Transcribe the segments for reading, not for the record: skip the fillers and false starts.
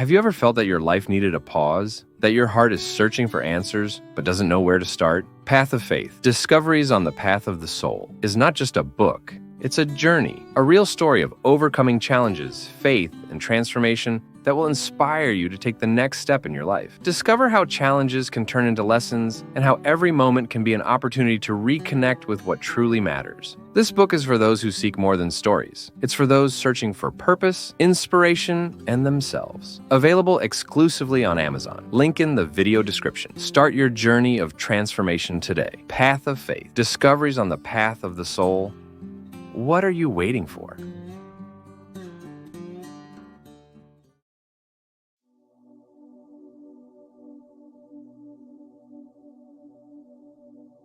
Have you ever felt that your life needed a pause? That your heart is searching for answers, but doesn't know where to start? Path of Faith, Discoveries on the Path of the Soul, is not just a book. It's a journey, a real story of overcoming challenges, faith, and transformation that will inspire you to take the next step in your life. Discover how challenges can turn into lessons and how every moment can be an opportunity to reconnect with what truly matters. This book is for those who seek more than stories. It's for those searching for purpose, inspiration, and themselves. Available exclusively on Amazon. Link in the video description. Start your journey of transformation today. Path of Faith, Discoveries on the Path of the Soul. What are you waiting for?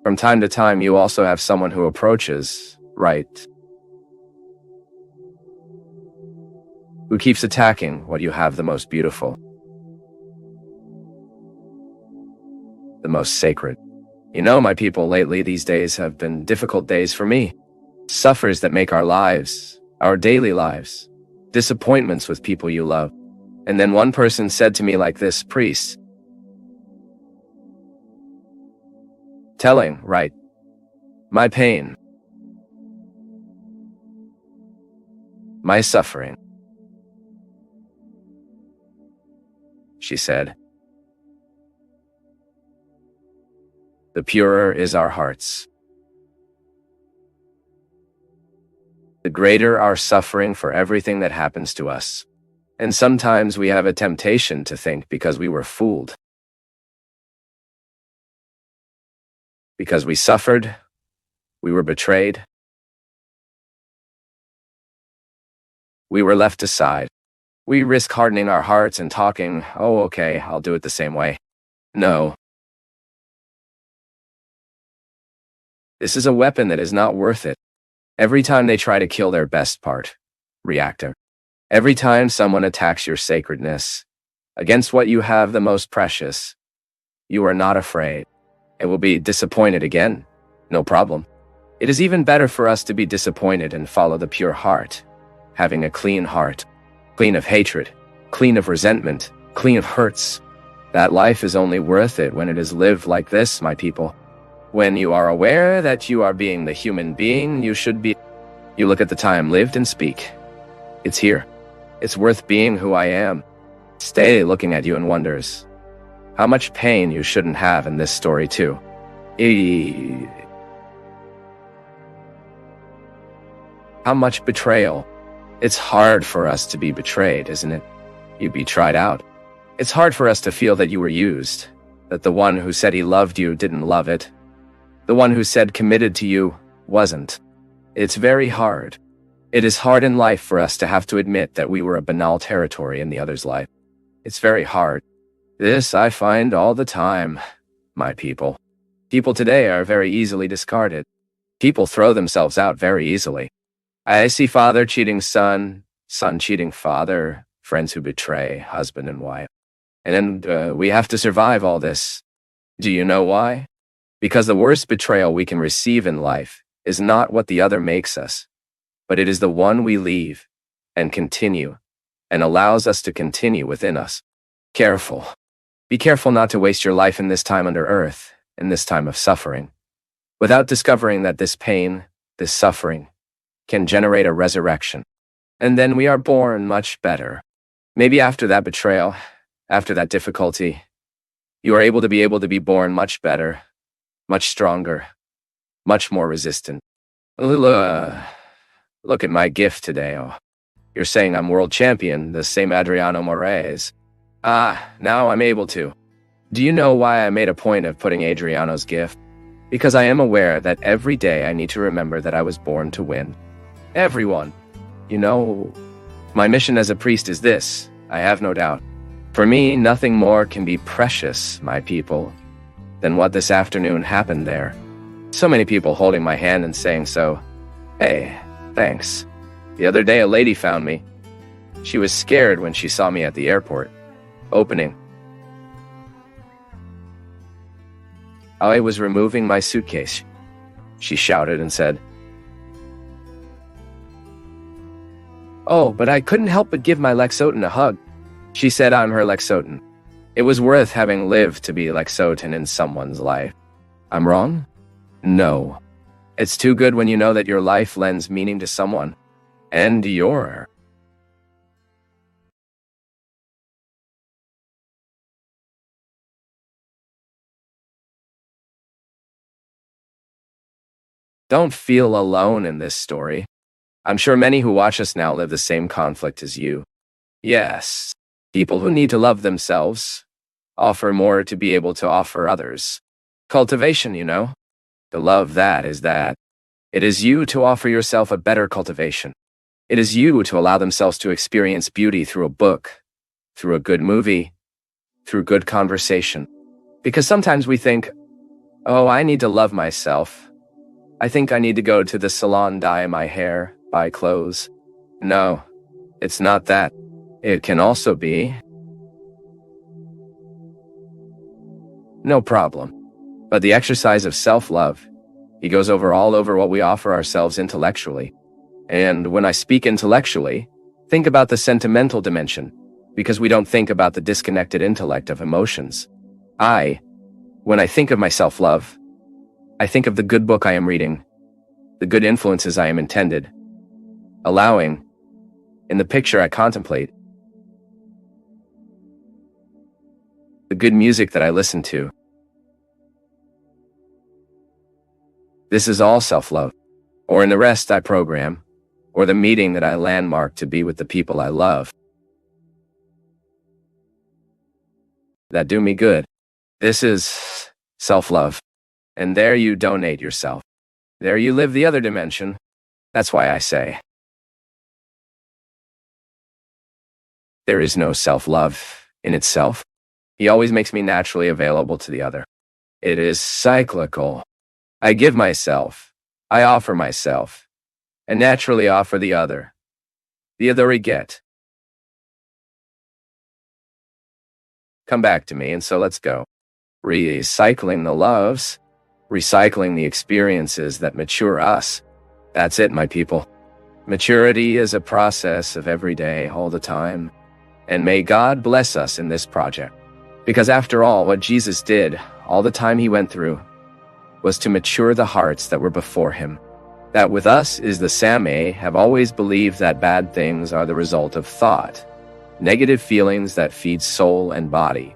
From time to time, you also have someone who approaches, right? Who keeps attacking what you have the most beautiful, the most sacred. You know, my people, lately these days have been difficult days for me. Suffers that make our lives, our daily lives, disappointments with people you love. And then one person said to me like this, priest, telling, right, my pain, my suffering. She said, the purer is our hearts. The greater our suffering for everything that happens to us. And sometimes we have a temptation to think because we were fooled. Because we suffered, we were betrayed, we were left aside. We risk hardening our hearts and talking, oh, okay, I'll do it the same way. No. This is a weapon that is not worth it. Every time they try to kill their best part, reactor. Every time someone attacks your sacredness, against what you have the most precious, you are not afraid. It will be disappointed again. No problem. It is even better for us to be disappointed and follow the pure heart, having a clean heart, clean of hatred, clean of resentment, clean of hurts. That life is only worth it when it is lived like this, my people. When you are aware that you are being the human being you should be. You look at the time lived and speak. It's here. It's worth being who I am. Stay looking at you and wonders how much pain you shouldn't have in this story too. How much betrayal. It's hard for us to be betrayed, isn't it? You be tried out. It's hard for us to feel that you were used, that the one who said he loved you didn't love it. The one who said committed to you wasn't. It's very hard. It is hard in life for us to have to admit that we were a banal territory in the other's life. It's very hard. This I find all the time, my people. People today are very easily discarded. People throw themselves out very easily. I see father cheating son, son cheating father, friends who betray husband and wife. And then we have to survive all this. Do you know why? Because the worst betrayal we can receive in life is not what the other makes us, but it is the one we leave and continue and allows us to continue within us. Careful. Be careful not to waste your life in this time under earth, in this time of suffering, without discovering that this pain, this suffering, can generate a resurrection. And then we are born much better. Maybe after that betrayal, after that difficulty, you are able to be born much better, much stronger, much more resistant. Look at my gift today. Oh, you're saying I'm world champion, the same Adriano Moraes. Now I'm able to. Do you know why I made a point of putting Adriano's gift? Because I am aware that every day I need to remember that I was born to win. Everyone. You know, my mission as a priest is this, I have no doubt. For me, nothing more can be precious, my people, than what this afternoon happened there. So many people holding my hand and saying so. Hey, thanks. The other day a lady found me. She was scared when she saw me at the airport. Opening. I was removing my suitcase. She shouted and said, "Oh, but I couldn't help but give my Lexotan a hug. She said I'm her Lexotan. It was worth having lived to be Lexotan in someone's life. I'm wrong? No. It's too good when you know that your life lends meaning to someone. And you're. Don't feel alone in this story. I'm sure many who watch us now live the same conflict as you. Yes, people who need to love themselves offer more to be able to offer others. Cultivation, you know? To love that is that. It is you to offer yourself a better cultivation. It is you to allow themselves to experience beauty through a book, through a good movie, through good conversation. Because sometimes we think, oh, I need to love myself. I think I need to go to the salon, dye my hair, buy clothes. No, it's not that. It can also be. No problem. But the exercise of self-love, he goes all over what we offer ourselves intellectually. And when I speak intellectually, think about the sentimental dimension, because we don't think about the disconnected intellect of emotions. When I think of my self-love, I think of the good book I am reading, the good influences I am intended, allowing, in the picture I contemplate, the good music that I listen to. This is all self-love, or in the rest I program, or the meeting that I landmark to be with the people I love. That do me good. This is self-love. And there you donate yourself. There you live the other dimension. That's why I say, there is no self-love in itself. He always makes me naturally available to the other. It is cyclical. I give myself, I offer myself, and naturally offer the other. The other we get. Come back to me, and so let's go. Recycling the loves, recycling the experiences that mature us. That's it, my people. Maturity is a process of every day, all the time. And may God bless us in this project. Because after all, what Jesus did, all the time he went through, was to mature the hearts that were before him. That with us is the Same have always believed that bad things are the result of thought, negative feelings that feed soul and body,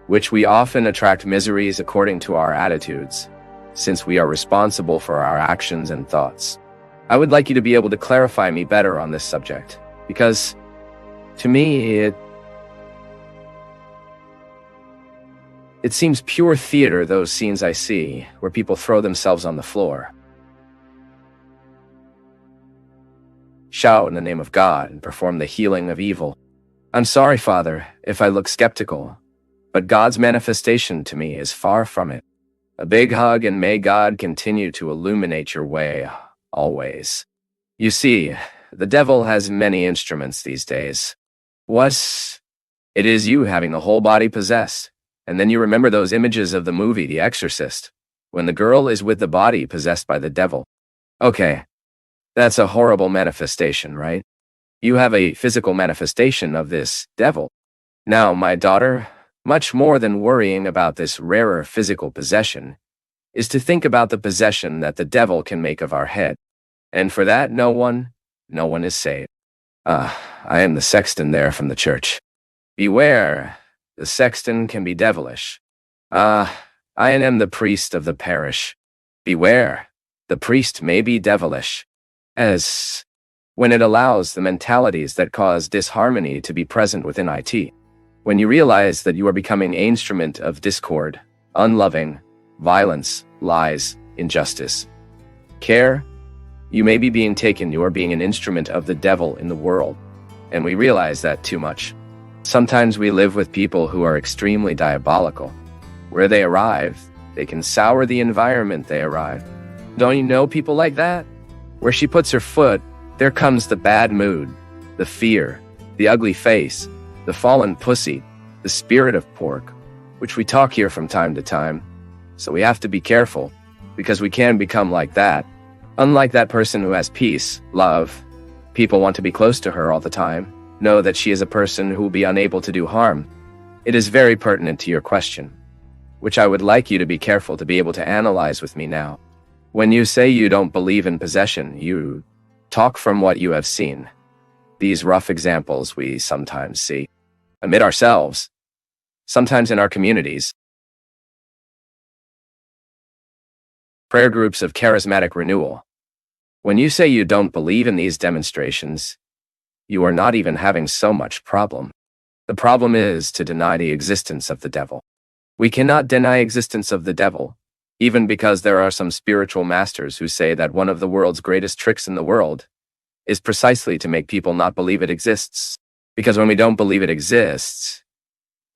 which we often attract miseries according to our attitudes, since we are responsible for our actions and thoughts. I would like you to be able to clarify me better on this subject, because to me, it seems pure theater, those scenes I see, where people throw themselves on the floor, shout in the name of God, and perform the healing of evil. I'm sorry, Father, if I look skeptical, but God's manifestation to me is far from it. A big hug, and may God continue to illuminate your way, always. You see, the devil has many instruments these days. It is you having the whole body possessed. And then you remember those images of the movie The Exorcist, when the girl is with the body possessed by the devil. Okay, that's a horrible manifestation, right? You have a physical manifestation of this devil. Now, my daughter, much more than worrying about this rarer physical possession, is to think about the possession that the devil can make of our head. And for that, no one is saved. I am the sexton there from the church. Beware. The sexton can be devilish. I am the priest of the parish. Beware, the priest may be devilish, as when it allows the mentalities that cause disharmony to be present within it. When you realize that you are becoming an instrument of discord, unloving, violence, lies, injustice, care, you may be being taken, you are being an instrument of the devil in the world, and we realize that too much. Sometimes we live with people who are extremely diabolical. Where they arrive, they can sour the environment they arrive. Don't you know people like that? Where she puts her foot, there comes the bad mood, the fear, the ugly face, the fallen pussy, the spirit of pork, which we talk here from time to time. So we have to be careful, because we can become like that. Unlike that person who has peace, love, people want to be close to her all the time. know that she is a person who will be unable to do harm. It is very pertinent to your question, which I would like you to be careful to be able to analyze with me now. When you say you don't believe in possession, you talk from what you have seen. These rough examples we sometimes see amid ourselves, sometimes in our communities. Prayer groups of charismatic renewal. When you say you don't believe in these demonstrations, you are not even having so much problem. The problem is to deny the existence of the devil. We cannot deny existence of the devil, even because there are some spiritual masters who say that one of the world's greatest tricks in the world is precisely to make people not believe it exists. Because when we don't believe it exists,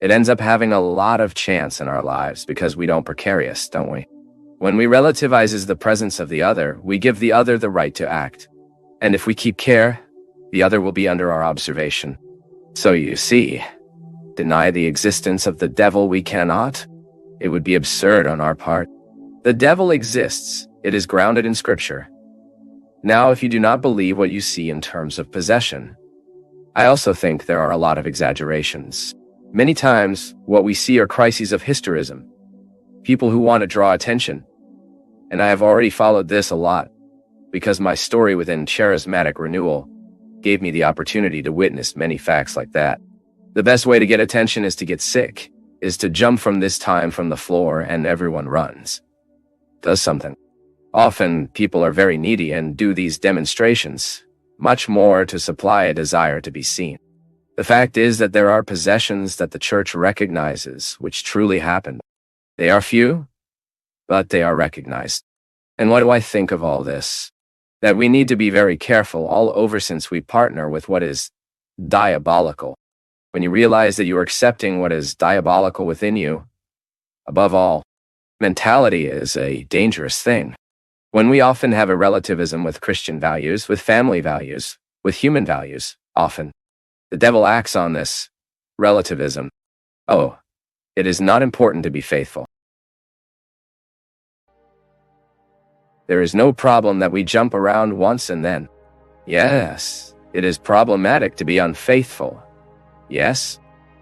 it ends up having a lot of chance in our lives because we don't precarious, don't we? When we relativizes the presence of the other, we give the other the right to act. And if we keep care, the other will be under our observation. So you see, deny the existence of the devil we cannot. It would be absurd on our part. The devil exists. It is grounded in Scripture. Now, if you do not believe what you see in terms of possession, I also think there are a lot of exaggerations. Many times, what we see are crises of hysterism, people who want to draw attention. And I have already followed this a lot, because my story within charismatic renewal gave me the opportunity to witness many facts like that. The best way to get attention is to get sick, is to jump from this time from the floor and everyone runs. Does something. Often, people are very needy and do these demonstrations, much more to supply a desire to be seen. The fact is that there are possessions that the church recognizes which truly happen. They are few, but they are recognized. And what do I think of all this? That we need to be very careful all over since we partner with what is diabolical. When you realize that you are accepting what is diabolical within you, above all, mentality is a dangerous thing. When we often have a relativism with Christian values, with family values, with human values, often, the devil acts on this relativism. Oh, it is not important to be faithful. There is no problem that we jump around once and then. Yes, it is problematic to be unfaithful. Yes,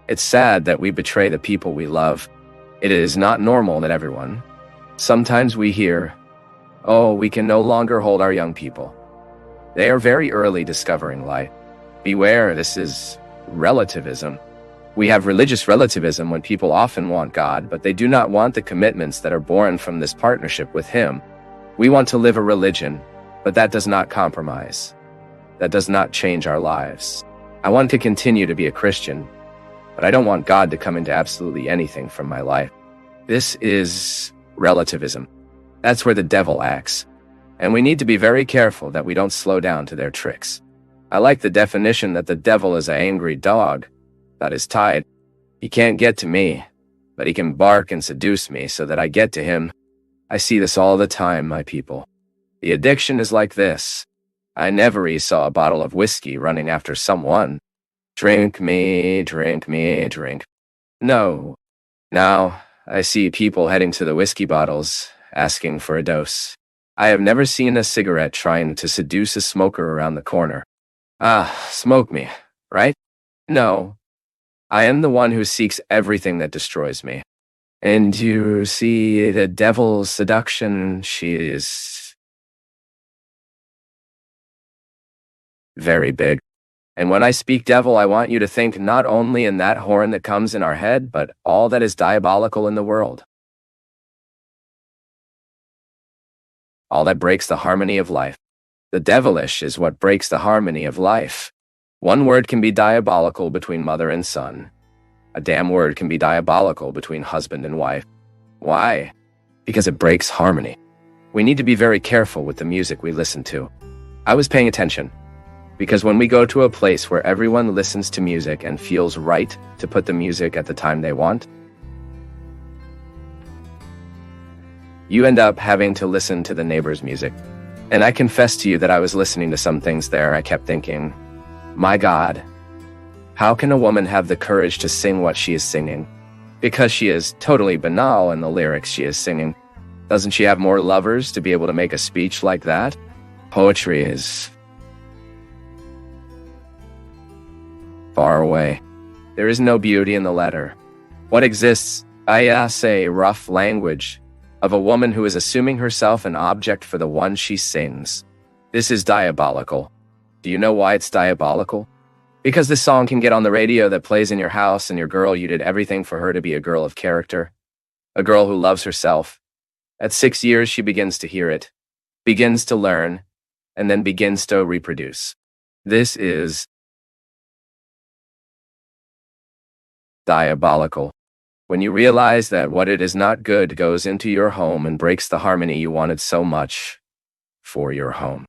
it's sad that we betray the people we love. It is not normal that everyone. Sometimes we hear, oh, we can no longer hold our young people. They are very early discovering light. Beware, this is relativism. We have religious relativism when people often want God, but they do not want the commitments that are born from this partnership with Him. We want to live a religion, but that does not compromise. That does not change our lives. I want to continue to be a Christian, but I don't want God to come into absolutely anything from my life. This is relativism. That's where the devil acts. And we need to be very careful that we don't slow down to their tricks. I like the definition that the devil is an angry dog that is tied. He can't get to me, but he can bark and seduce me so that I get to him. I see this all the time, my people. The addiction is like this. I never saw a bottle of whiskey running after someone. Drink me, drink me, drink. No. Now, I see people heading to the whiskey bottles, asking for a dose. I have never seen a cigarette trying to seduce a smoker around the corner. Smoke me, right? No. I am the one who seeks everything that destroys me. And you see the devil's seduction, she is very big. And when I speak devil, I want you to think not only in that horn that comes in our head, but all that is diabolical in the world. All that breaks the harmony of life. The devilish is what breaks the harmony of life. One word can be diabolical between mother and son. A damn word can be diabolical between husband and wife. Why? Because it breaks harmony. We need to be very careful with the music we listen to. I was paying attention, because when we go to a place where everyone listens to music and feels right to put the music at the time they want, you end up having to listen to the neighbor's music. And I confess to you that I was listening to some things there. I kept thinking, my God, how can a woman have the courage to sing what she is singing? Because she is totally banal in the lyrics she is singing. Doesn't she have more lovers to be able to make a speech like that? Poetry is far away. There is no beauty in the letter. What exists, a rough language of a woman who is assuming herself an object for the one she sings. This is diabolical. Do you know why it's diabolical? Because this song can get on the radio that plays in your house, and your girl, you did everything for her to be a girl of character, a girl who loves herself. At 6 years, she begins to hear it, begins to learn, and then begins to reproduce. This is diabolical. When you realize that what it is not good goes into your home and breaks the harmony you wanted so much for your home.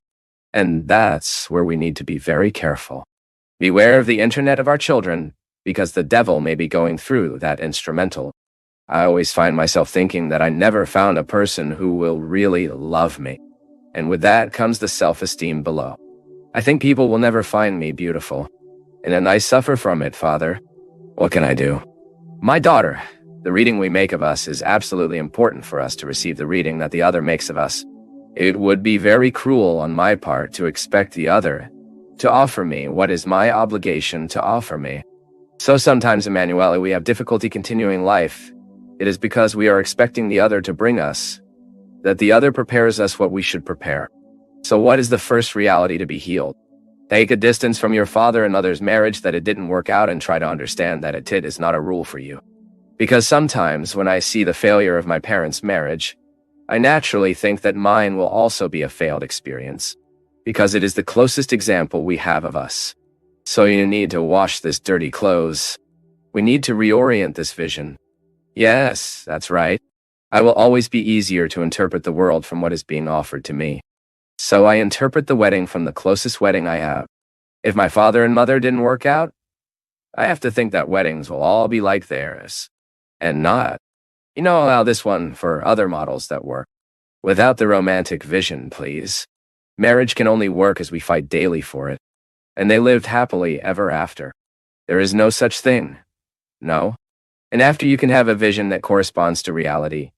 And that's where we need to be very careful. Beware of the internet of our children, because the devil may be going through that instrumental. I always find myself thinking that I never found a person who will really love me. And with that comes the self-esteem below. I think people will never find me beautiful. And I suffer from it, Father. What can I do? My daughter, the reading we make of us is absolutely important for us to receive the reading that the other makes of us. It would be very cruel on my part to expect the other to offer me what is my obligation to offer me. So sometimes, Emanuele, we have difficulty continuing life. It is because we are expecting the other to bring us, that the other prepares us what we should prepare. So what is the first reality to be healed? Take a distance from your father and mother's marriage that it didn't work out, and try to understand that it is not a rule for you. Because sometimes when I see the failure of my parents' marriage, I naturally think that mine will also be a failed experience, because it is the closest example we have of us. So you need to wash this dirty clothes. We need to reorient this vision. Yes, that's right. I will always be easier to interpret the world from what is being offered to me. So I interpret the wedding from the closest wedding I have. If my father and mother didn't work out, I have to think that weddings will all be like theirs. And not. Allow this one for other models that work. Without the romantic vision, please. Marriage can only work as we fight daily for it. And they lived happily ever after. There is no such thing. No. And after you can have a vision that corresponds to reality,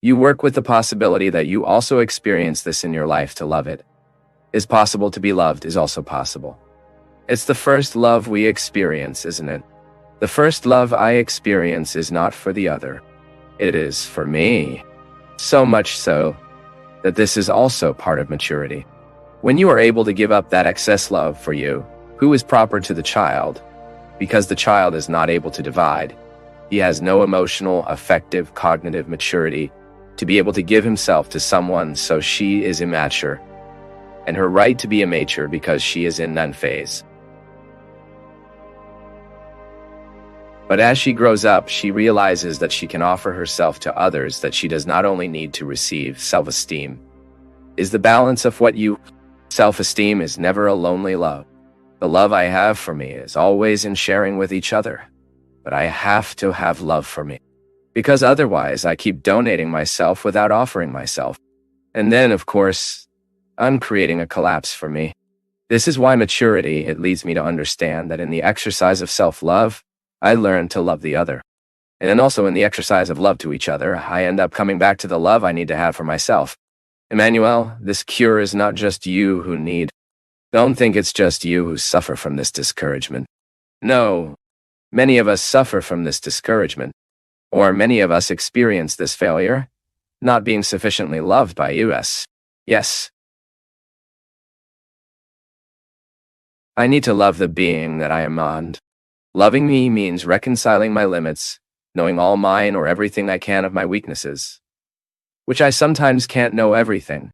you work with the possibility that you also experience this in your life to love it. Is possible to be loved is also possible. It's the first love we experience, isn't it? The first love I experience is not for the other. It is for me. So much so that this is also part of maturity. When you are able to give up that excess love for you, who is proper to the child, because the child is not able to divide, he has no emotional, affective, cognitive maturity to be able to give himself to someone, so she is immature, and her right to be immature because she is in none phase. But as she grows up, she realizes that she can offer herself to others, that she does not only need to receive self-esteem. Is the balance of what you self-esteem is never a lonely love. The love I have for me is always in sharing with each other. But I have to have love for me. Because otherwise I keep donating myself without offering myself. And then, of course, I'm creating a collapse for me. This is why maturity, it leads me to understand that in the exercise of self-love, I learn to love the other. And then also in the exercise of love to each other, I end up coming back to the love I need to have for myself. Emmanuel, this cure is not just you who need. Don't think it's just you who suffer from this discouragement. No, many of us suffer from this discouragement. Or many of us experience this failure, not being sufficiently loved by us. Yes. I need to love the being that I am on. Loving me means reconciling my limits, knowing all mine or everything I can of my weaknesses, which I sometimes can't know everything.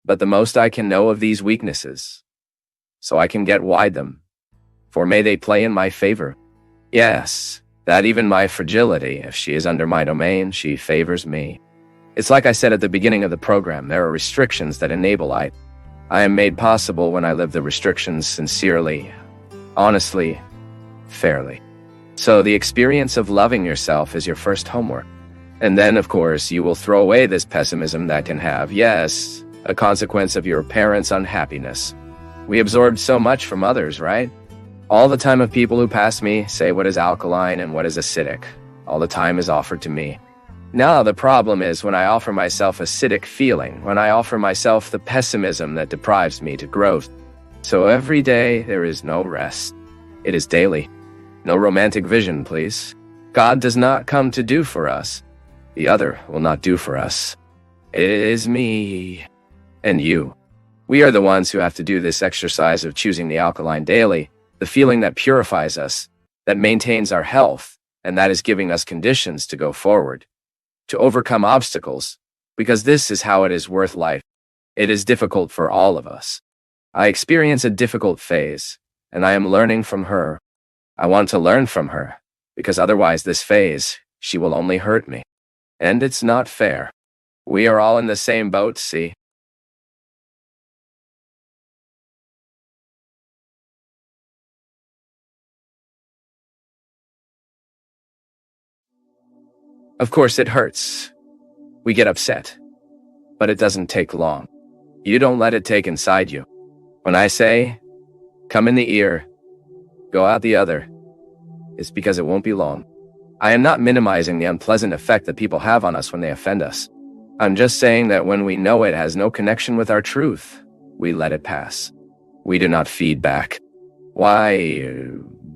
But the most I can know of these weaknesses, so I can get wide them, for may they play in my favor. Yes, that even my fragility, if she is under my domain, she favors me. It's like I said at the beginning of the program, there are restrictions that enable I am made possible when I live the restrictions sincerely, honestly, fairly. So the experience of loving yourself is your first homework. And then, of course, you will throw away this pessimism that can have, yes, a consequence of your parents' unhappiness. We absorbed so much from others, right? All the time of people who pass me say what is alkaline and what is acidic. All the time is offered to me. Now the problem is when I offer myself acidic feeling, when I offer myself the pessimism that deprives me to growth. So every day there is no rest. It is daily. No romantic vision, please. God does not come to do for us. The other will not do for us. It is me and you. We are the ones who have to do this exercise of choosing the alkaline daily, the feeling that purifies us, that maintains our health, and that is giving us conditions to go forward, to overcome obstacles, because this is how it is worth life. It is difficult for all of us. I experience a difficult phase, and I am learning from her. I want to learn from her, because otherwise this phase, she will only hurt me. And it's not fair. We are all in the same boat, see? Of course it hurts. We get upset. But it doesn't take long. You don't let it take inside you. When I say, come in the ear, go out the other, it's because it won't be long. I am not minimizing the unpleasant effect that people have on us when they offend us. I'm just saying that when we know it has no connection with our truth, we let it pass. We do not feed back. Why?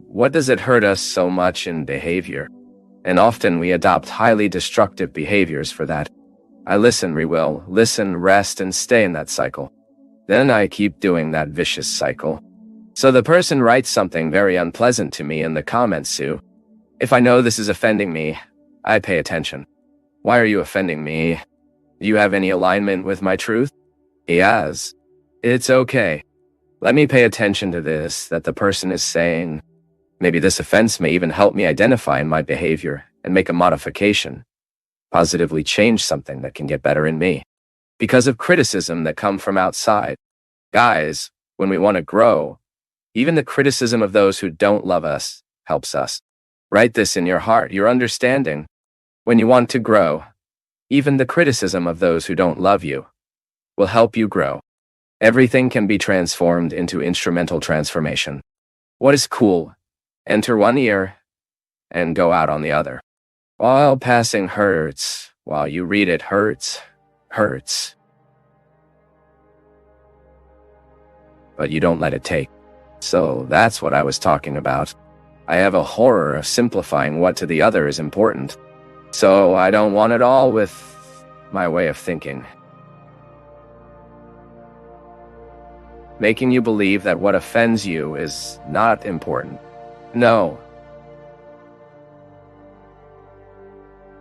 What does it hurt us so much in behavior? And often we adopt highly destructive behaviors for that. I listen, listen, rest, and stay in that cycle. Then I keep doing that vicious cycle. So the person writes something very unpleasant to me in the comments, Sue. If I know this is offending me, I pay attention. Why are you offending me? Do you have any alignment with my truth? Yes. It's okay. Let me pay attention to this that the person is saying. Maybe this offense may even help me identify in my behavior and make a modification. Positively change something that can get better in me. Because of criticism that come from outside. Guys, when we want to grow, even the criticism of those who don't love us helps us. Write this in your heart, your understanding. When you want to grow, even the criticism of those who don't love you will help you grow. Everything can be transformed into instrumental transformation. What is cool? Enter one ear and go out on the other. While passing hurts, while you read it hurts. But you don't let it take. So that's what I was talking about. I have a horror of simplifying what to the other is important. So I don't want it all with my way of thinking. Making you believe that what offends you is not important. No.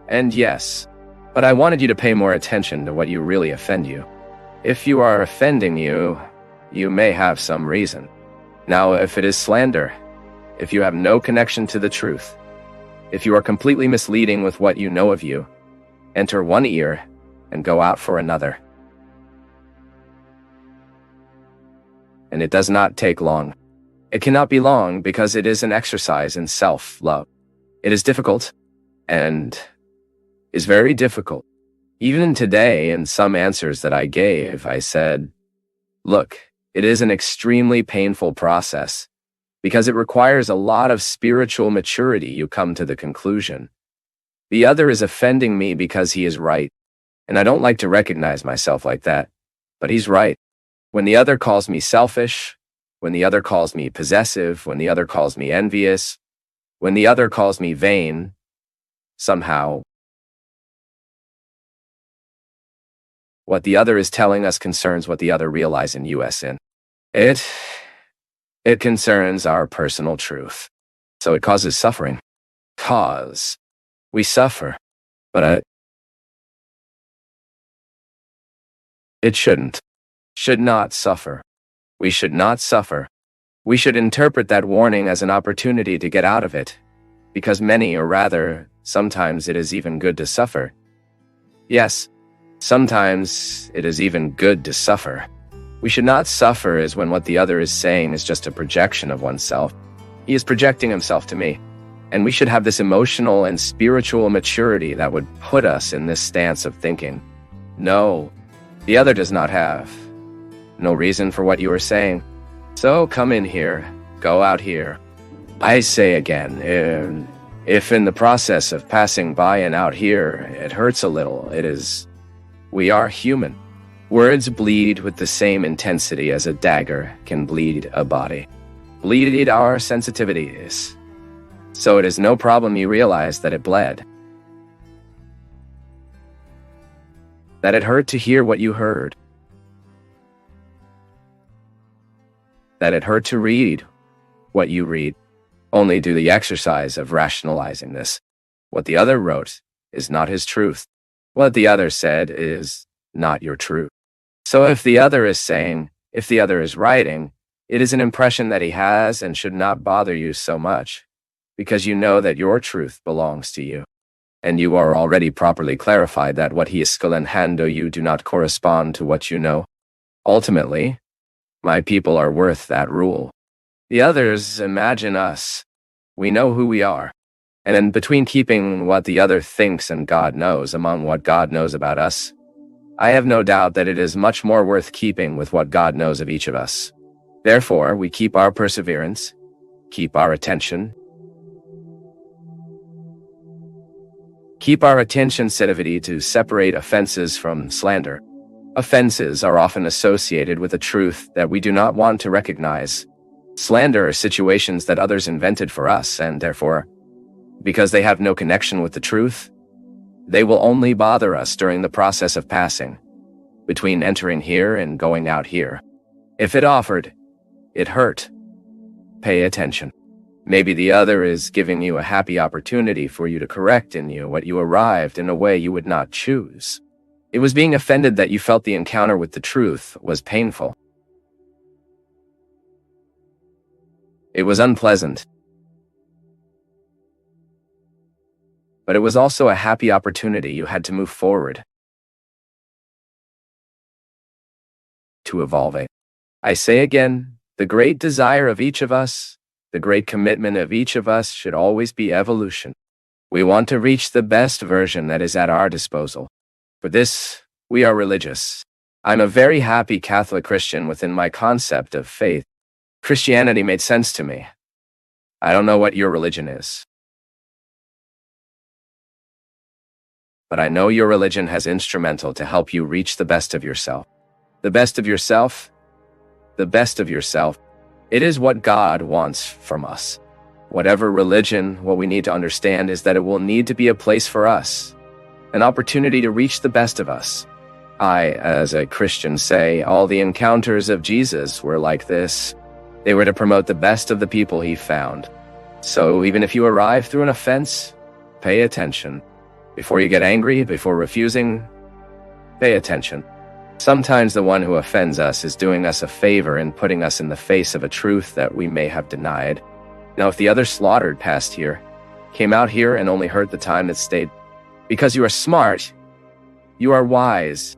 And yes, but I wanted you to pay more attention to what you really offend you. If you are offending you, you may have some reason. Now, if it is slander, if you have no connection to the truth, if you are completely misleading with what you know of you, enter one ear and go out for another. And it does not take long. It cannot be long because it is an exercise in self-love. It is difficult and is very difficult. Even today, in some answers that I gave, I said, look, it is an extremely painful process because it requires a lot of spiritual maturity. You come to the conclusion. The other is offending me because he is right. And I don't like to recognize myself like that, but he's right. When the other calls me selfish, when the other calls me possessive, when the other calls me envious, when the other calls me vain, somehow, what the other is telling us concerns what the other realizes in us in. It concerns our personal truth. So it causes suffering. We suffer, but it should not suffer. We should not suffer. We should interpret that warning as an opportunity to get out of it, because many, or rather, sometimes it is even good to suffer. Yes, sometimes it is even good to suffer. We should not suffer as when what the other is saying is just a projection of oneself. He is projecting himself to me, and we should have this emotional and spiritual maturity that would put us in this stance of thinking, no, the other does not have no reason for what you are saying. So come in here, go out here. I say again, if in the process of passing by and out here, it hurts a little, we are human. Words bleed with the same intensity as a dagger can bleed a body. Bleed our sensitivities. So it is no problem you realize that it bled. That it hurt to hear what you heard. That it hurt to read what you read. Only do the exercise of rationalizing this. What the other wrote is not his truth. What the other said is not your truth. So if the other is saying, if the other is writing, it is an impression that he has and should not bother you so much, because you know that your truth belongs to you. And you are already properly clarified that what he is scollenhando you do not correspond to what you know. Ultimately, my people are worth that rule. The others imagine us. We know who we are. And in between keeping what the other thinks and God knows among what God knows about us, I have no doubt that it is much more worth keeping with what God knows of each of us. Therefore, we keep our perseverance, keep our attention, keep our attention-sensitivity to separate offenses from slander. Offenses are often associated with a truth that we do not want to recognize. Slander are situations that others invented for us, and therefore, because they have no connection with the truth, they will only bother us during the process of passing, between entering here and going out here. If it offered, it hurt. Pay attention. Maybe the other is giving you a happy opportunity for you to correct in you what you arrived in a way you would not choose. It was being offended that you felt the encounter with the truth was painful. It was unpleasant. But it was also a happy opportunity you had to move forward, to evolve. I say again, the great desire of each of us, the great commitment of each of us should always be evolution. We want to reach the best version that is at our disposal. For this, we are religious. I'm a very happy Catholic Christian within my concept of faith. Christianity made sense to me. I don't know what your religion is, but I know your religion has instrumental to help you reach the best of yourself. The best of yourself? The best of yourself. It is what God wants from us. Whatever religion, what we need to understand is that it will need to be a place for us, an opportunity to reach the best of us. I, as a Christian, say all the encounters of Jesus were like this. They were to promote the best of the people he found. So even if you arrive through an offense, pay attention. Before you get angry, before refusing, pay attention. Sometimes the one who offends us is doing us a favor and putting us in the face of a truth that we may have denied. Now, if the other slaughtered past here, came out here and only hurt the time that stayed, because you are smart, you are wise.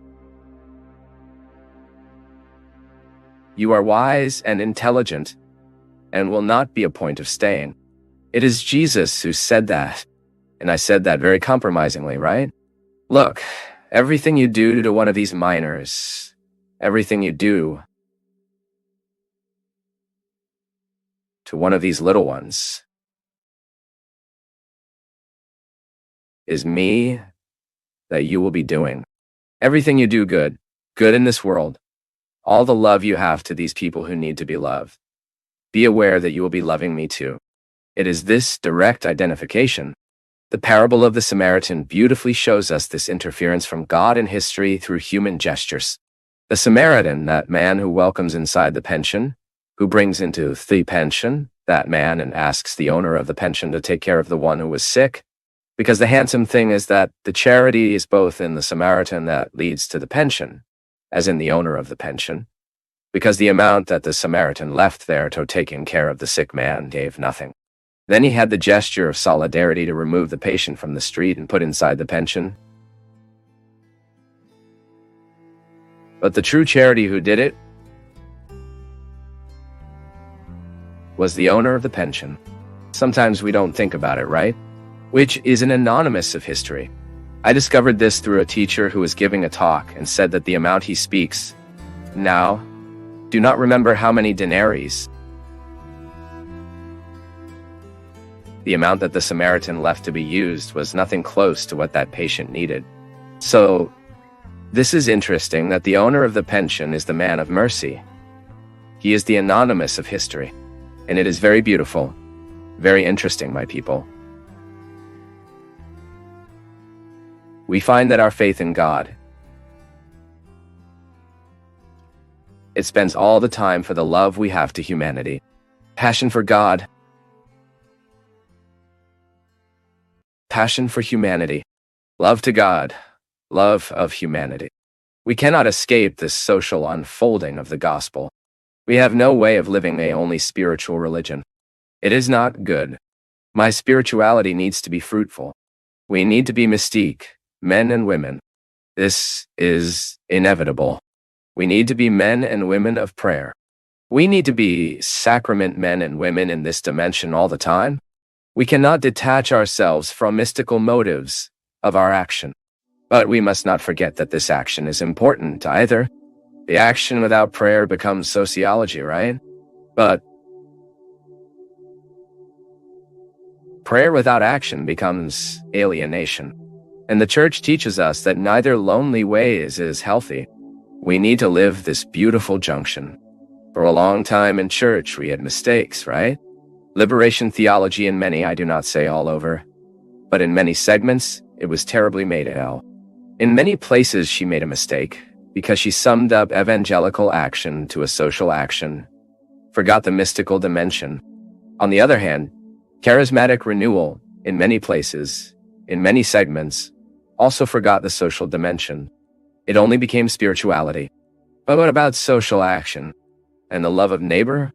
You are wise and intelligent, and will not be a point of staying. It is Jesus who said that, and I said that very compromisingly, right? Look, everything you do to one of these minors, everything you do to one of these little ones, is me that you will be doing. Everything you do good in this world, all the love you have to these people who need to be loved. Be aware that you will be loving me too. It is this direct identification. The parable of the Samaritan beautifully shows us this interference from God in history through human gestures. The Samaritan, that man who welcomes inside the pension, who brings into the pension that man and asks the owner of the pension to take care of the one who was sick, because the handsome thing is that the charity is both in the Samaritan that leads to the pension, as in the owner of the pension, because the amount that the Samaritan left there to taking care of the sick man gave nothing. Then he had the gesture of solidarity to remove the patient from the street and put inside the pension. But the true charity who did it was the owner of the pension. Sometimes we don't think about it, right? Which is an anonymous of history. I discovered this through a teacher who was giving a talk and said that the amount he speaks now, do not remember how many denaries. The amount that the Samaritan left to be used was nothing close to what that patient needed. So, This is interesting that the owner of the pension is the man of mercy. He is the anonymous of history, and it is very beautiful, very interesting, my people. We find that our faith in God, it spends all the time for the love we have to humanity. Passion for God, passion for humanity, love to God, love of humanity. We cannot escape this social unfolding of the gospel. We have no way of living a only spiritual religion. It is not good. My spirituality needs to be fruitful. We need to be mystique, men and women. This is inevitable. We need to be men and women of prayer. We need to be sacrament men and women in this dimension all the time. We cannot detach ourselves from mystical motives of our action. But we must not forget that this action is important either. The action without prayer becomes sociology, right? But prayer without action becomes alienation. And the church teaches us that neither lonely ways is healthy. We need to live this beautiful junction. For a long time in church, we had mistakes, right? Liberation theology in many, I do not say all over, but in many segments, it was terribly made ill. In many places, she made a mistake because she summed up evangelical action to a social action, forgot the mystical dimension. On the other hand, charismatic renewal in many places, in many segments, also forgot the social dimension. It only became spirituality. But what about social action and the love of neighbor?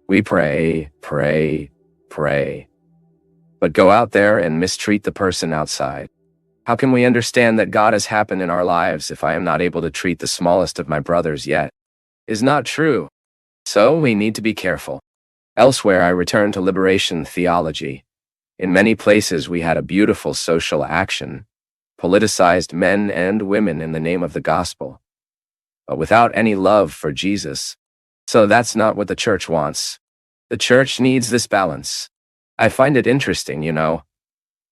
We pray, pray, pray, but go out there and mistreat the person outside. How can we understand that God has happened in our lives if I am not able to treat the smallest of my brothers yet? Is not true. So we need to be careful. Elsewhere, I return to liberation theology. In many places, we had a beautiful social action, politicized men and women in the name of the gospel, but without any love for Jesus. So that's not what the church wants. The church needs this balance. I find it interesting,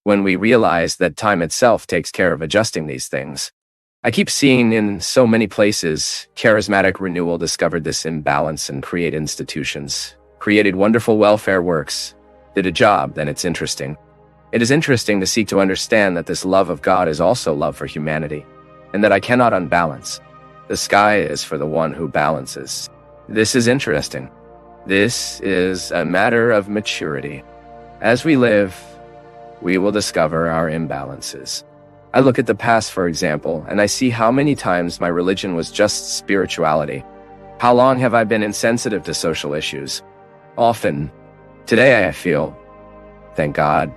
when we realize that time itself takes care of adjusting these things. I keep seeing in so many places, charismatic renewal discovered this imbalance and created institutions, created wonderful welfare works, did a job, then it's interesting. It is interesting to seek to understand that this love of God is also love for humanity, and that I cannot unbalance. The sky is for the one who balances. This is interesting. This is a matter of maturity. As we live, we will discover our imbalances. I look at the past, for example, and I see how many times my religion was just spirituality. How long have I been insensitive to social issues? Often. Today I feel, thank God,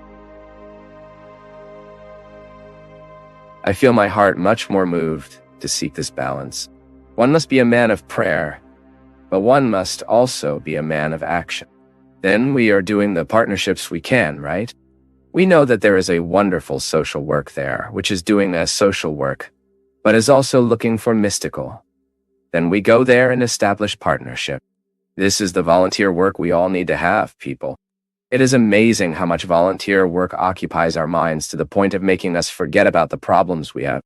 I feel my heart much more moved to seek this balance. One must be a man of prayer, but one must also be a man of action. Then we are doing the partnerships we can, right? We know that there is a wonderful social work there, which is doing a social work, but is also looking for mystical. Then we go there and establish partnership. This is the volunteer work we all need to have, people. It is amazing how much volunteer work occupies our minds to the point of making us forget about the problems we have.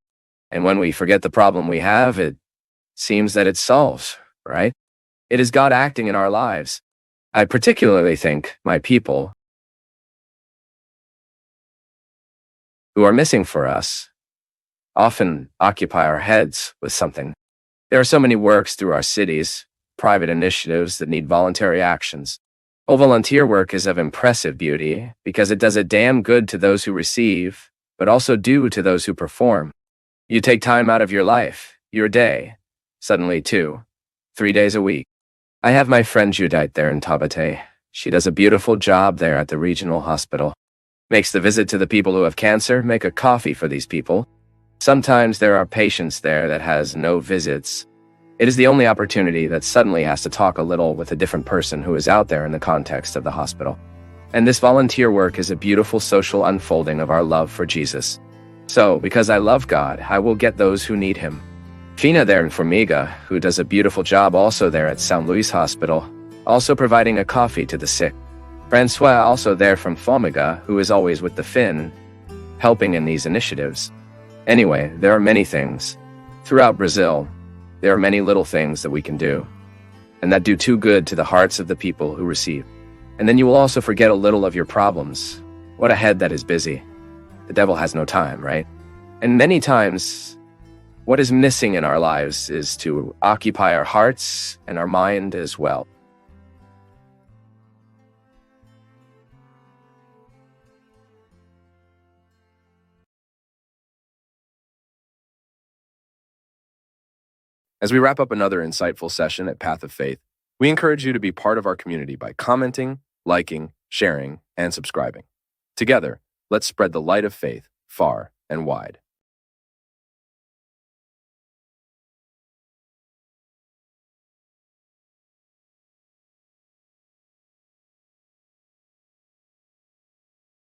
And when we forget the problem we have, it seems that it solves, right? It is God acting in our lives. I particularly think my people who are missing for us often occupy our heads with something. There are so many works through our cities, private initiatives that need voluntary actions. All volunteer work is of impressive beauty because it does a damn good to those who receive, but also do to those who perform. You take time out of your life, your day, suddenly 2, 3 days a week. I have my friend Judite there in Taubaté. She does a beautiful job there at the regional hospital. Makes the visit to the people who have cancer, make a coffee for these people. Sometimes there are patients there that has no visits. It is the only opportunity that suddenly has to talk a little with a different person who is out there in the context of the hospital. And this volunteer work is a beautiful social unfolding of our love for Jesus. So, because I love God, I will get those who need him. Fina there in Formiga, who does a beautiful job also there at São Luís Hospital, also providing a coffee to the sick. Francois also there from Formiga, who is always with the Finn, helping in these initiatives. Anyway, there are many things. Throughout Brazil, there are many little things that we can do, and that do too good to the hearts of the people who receive. And then you will also forget a little of your problems. What a head that is busy. The devil has no time, right? And many times, what is missing in our lives is to occupy our hearts and our mind as well. As we wrap up another insightful session at Path of Faith, we encourage you to be part of our community by commenting, liking, sharing, and subscribing. Together, let's spread the light of faith far and wide.